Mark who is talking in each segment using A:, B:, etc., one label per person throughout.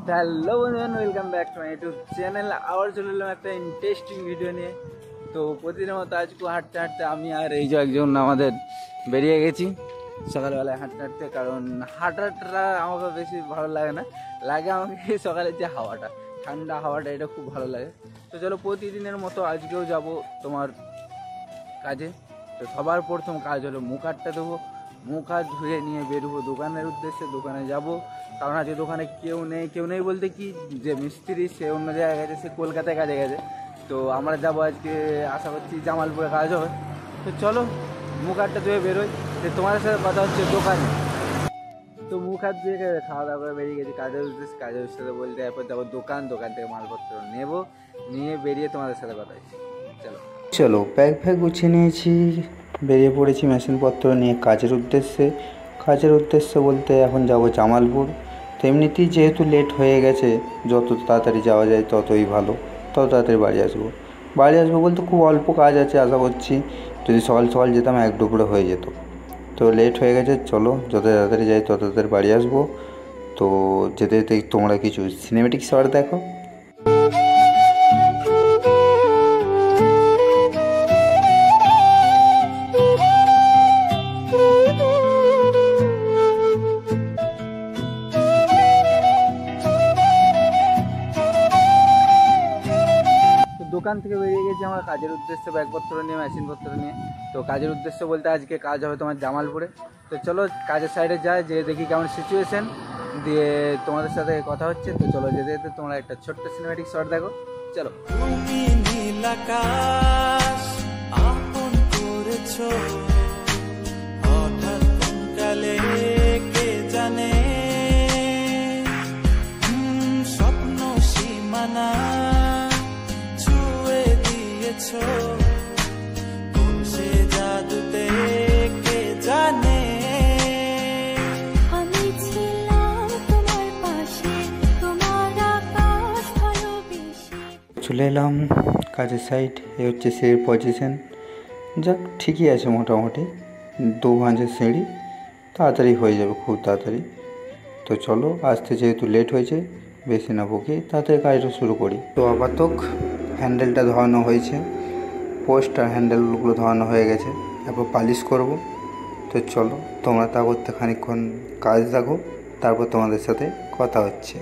A: Hello বন্ধুগণ, welcome back to my YouTube channel. আবার চলে এলাম একটা ইন্টারেস্টিং ভিডিও নিয়ে। তো প্রতিদিনের মতো আজকে হাঁটতে হাঁটতে আমি আর এই যে একজন আমাদের বেরিয়ে গেছি সকালবেলায় হাঁটতে হাঁটতে। কারণ হাঁটাটা আমাকে বেশি ভালো লাগে না, লাগে আমাকে সকালের যে হাওয়াটা, ঠান্ডা হাওয়াটা, এটা খুব ভালো লাগে। তো চলো প্রতিদিনের মতো আজকেও যাব তোমার কাজে। তো সবার প্রথম কাজ হলো মুখ হাতটা দেবো, মুখ হাত ধুয়ে নিয়ে বেরোবো দোকানের উদ্দেশ্যে। দোকানে যাব, কারণ আজকে দোকানে কেউ নেই বলতে কি, যে মিস্ত্রি সে অন্য জায়গায় গেছে, সে কলকাতায় কাজে গেছে। তো আমরা যাবো আজকে, আশা করছি জামালপুরে কাজ হবে। তো চলো মুখ হাতটা ধুয়ে বেরোই, যে তোমাদের সাথে কথা হচ্ছে দোকানে। তো মুখ হাত ধুয়ে খাওয়া দাওয়া করে বেরিয়ে গেছি কাজের উদ্দেশ্যে। কাজের উদ্দেশ্যে বলতে এরপর যাবো দোকান থেকে মালপত্র নিয়ে বেরিয়ে তোমাদের সাথে কথা হচ্ছে।
B: চলো ব্যাগ গুছিয়ে নিয়েছি, বেরিয়ে পড়েছি মেশিনপত্র নিয়ে কাজের উদ্দেশ্যে বলতে এখন যাব জামালপুর। তো এমনিতেই যেহেতু লেট হয়ে গেছে, যত তাড়াতাড়ি যাওয়া যায় ততই ভালো, তত তাড়াতাড়ি বাড়ি আসবো বলতে খুব অল্প কাজ আছে। আশা করছি যদি সকাল সকাল যেতাম এক দুপুরে হয়ে যেত। তো লেট হয়ে গেছে, চলো যত তাড়াতাড়ি যাই তত তাড়াতাড়ি বাড়ি আসবো। তো যেতে যেতে তোমরা কিছু সিনেমেটিক শট দেখো।
A: দোকান থেকে বেরিয়ে গেছি আমরা কাজের উদ্দেশ্যে, ব্যাগপত্র নিয়ে, মেশিনপত্র নিয়ে। তো কাজের উদ্দেশ্য বলতে আজকে কাজ হবে তোমার জামালপুরে। তো চলো কাজের সাইডে যাই, যে দেখি কেমন সিচুয়েশন, দিয়ে তোমাদের সাথে কথা হচ্ছে। তো চলো যেতে যেতে তোমরা একটা ছোট্ট সিনেমেটিক শট দেখো। চলো।
C: স্বপ্ন সীমানা সে জাদুতে কে জানে। আমি ছিলাম তোমার পাশে, তোমার আকাশ ভালোবেসে।
B: চলে এলাম কাজের সাইড। এ হচ্ছে সিঁড়ির পজিশন। যাক ঠিকই আছে মোটামুটি, 2 ভাঁজের সিঁড়ি, তাড়াতাড়ি হয়ে যাবে, খুব তাড়াতাড়ি। তো চলো, আসতে যেহেতু লেট হয়েছে বেশি না বকে তাড়াতাড়ি কাজটা শুরু করি। তো আপাতত হ্যান্ডেলটা ধোয়ানো হয়েছে, পোস্ট আর হ্যান্ডেলগুলো ধোয়ানো হয়ে গেছে, তারপর পালিশ করব। তো চলো তোমরা তা করতে খানিকক্ষণ কাজ দেখো, তারপর তোমাদের সাথে কথা হচ্ছে।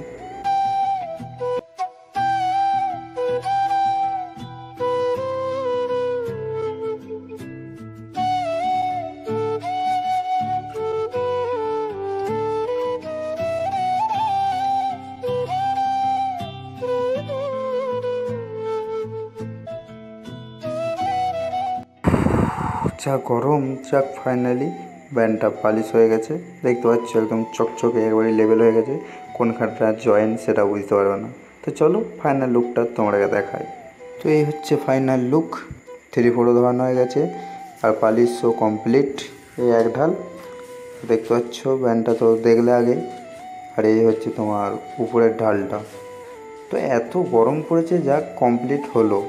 B: যা গরম, যাক ফাইনালি ব্যান্ডটা পালিশ হয়ে গেছে, দেখতে পাচ্ছ একদম চকচকে একবারই লেভেল হয়ে গেছে। কোনখানটা জয়েন্ট সেটা বুঝতে পারবে না। তো চলো ফাইনাল লুকটা তোমাদেরকে দেখাই। তো এই হচ্ছে ফাইনাল লুক, 3/4 ধোয়ানো হয়ে গেছে আর পালিশও কমপ্লিট। এই এক ঢাল দেখতে পাচ্ছ, ব্যান্ডটা তো দেখলে আগে। আর এই হচ্ছে তোমার উপরের ঢালটা। তো এত গরম পড়েছে, যাক কমপ্লিট হলো।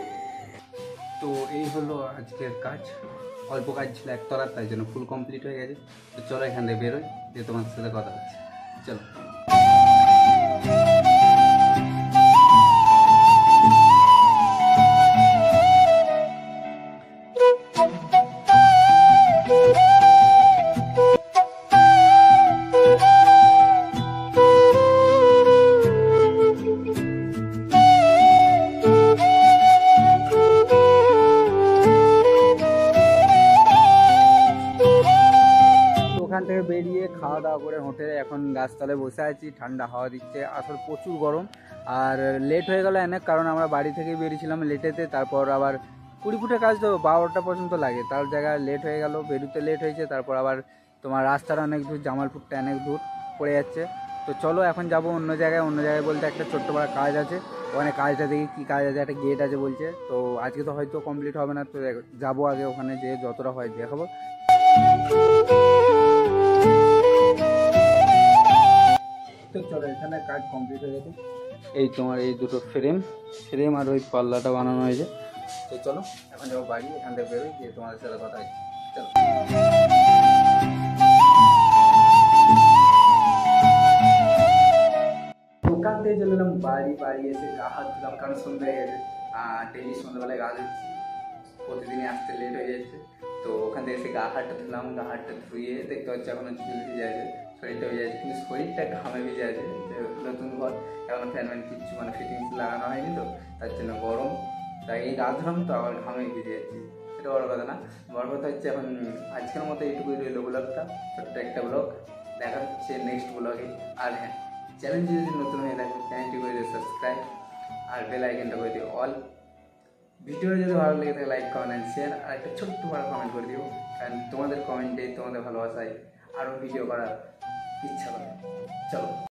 A: তো এই হলো আজকের কাজ, অল্প কাজ ছিল একতলার, তাই জন্য ফুল কমপ্লিট হয়ে গেছে। তো চলো এখান থেকে বেরোই, দিয়ে তোমাদের সাথে কথা হচ্ছে। চলো। ওখান থেকে বেরিয়ে খাওয়া দাওয়া করে হোটেলে এখন গাছতলায় বসে আছি, ঠান্ডা হাওয়া দিচ্ছে। আসলে প্রচুর গরম, আর লেট হয়ে গেল অনেক, কারণ আমরা বাড়ি থেকেই বেরিয়েছিলাম লেটেতে। তারপর আবার 20 ফুটের কাজ, তো 12টা পর্যন্ত লাগে, তার জায়গায় লেট হয়ে গেল, বেরোতে লেট হয়েছে। তারপর আবার তোমার রাস্তাটা অনেক দূর, জামালপুরটা অনেক দূর পড়ে যাচ্ছে। তো চলো এখন যাব অন্য জায়গায় বলতে একটা ছোট্ট বড় কাজ আছে। ওখানে কাজটা দেখি কী কাজ আছে, একটা গেট আছে বলছে। তো আজকে তো হয়তো কমপ্লিট হবে না, তো যাবো আগে ওখানে, যেয়ে যতটা হয় দেখাবো। তো চলো, এখানে কাজ কমপ্লিট হয়ে গেছে। এই তোমার এই দুটো ফ্রেম আর ওই পাল্লাটা বানানো হয়েছে। তো চলো এখন যাবো বাড়ি, এখান থেকে বেরোই, দিয়ে তোমাদের সাথে কথা হচ্ছে। চলো। তো ওখান থেকে চলে এলাম বাড়ি এসে গা হাত ধুলাম, কারণ সন্ধ্যা হয়ে গেছে। ডেইলি সন্ধ্যাবেলায় গা ধুচ্ছি, প্রতিদিনই আসতে লেট হয়ে যাচ্ছে। তো ওখান থেকে এসে গা হাতটা ধুলাম, গা হাতটা ধুয়ে দেখতে পাচ্ছি এখনো চুল ভিজে আছে, শরীরটা ভিজে আছে, কিন্তু শরীরটা ঘামে ভিজে আছে। নতুন ঘর, এখনো ফ্যান কিচ্ছু মানে ফিটিংস লাগানো হয়নি, তো তার জন্য গরম। তাই এই গা ধুলাম তো আবার ঘামে ভিজে যাচ্ছি, সেটা বড় কথা না। বড় কথা হচ্ছে এখন আজকের মতো এইটুকুই রইলো ব্লগটা, ছোট্ট একটা ব্লগ। দেখা হচ্ছে নেক্সট ব্লগে। আর হ্যাঁ, চ্যানেলটি যদি নতুন হয়ে থাকে চ্যানেলটি করে দিও সাবস্ক্রাইব, আর বেল আইকনটা করে দিও অল। ভিডিওটা যদি ভালো লেগে থাকে লাইক কমেন্ট অ্যান্ড শেয়ার, আর একটা ছোট্ট বড় কমেন্ট করে দিও, কারণ তোমাদের কমেন্টে তোমাদের ভালোবাসায় আরও ভিডিও করার ইচ্ছা করে। চলো।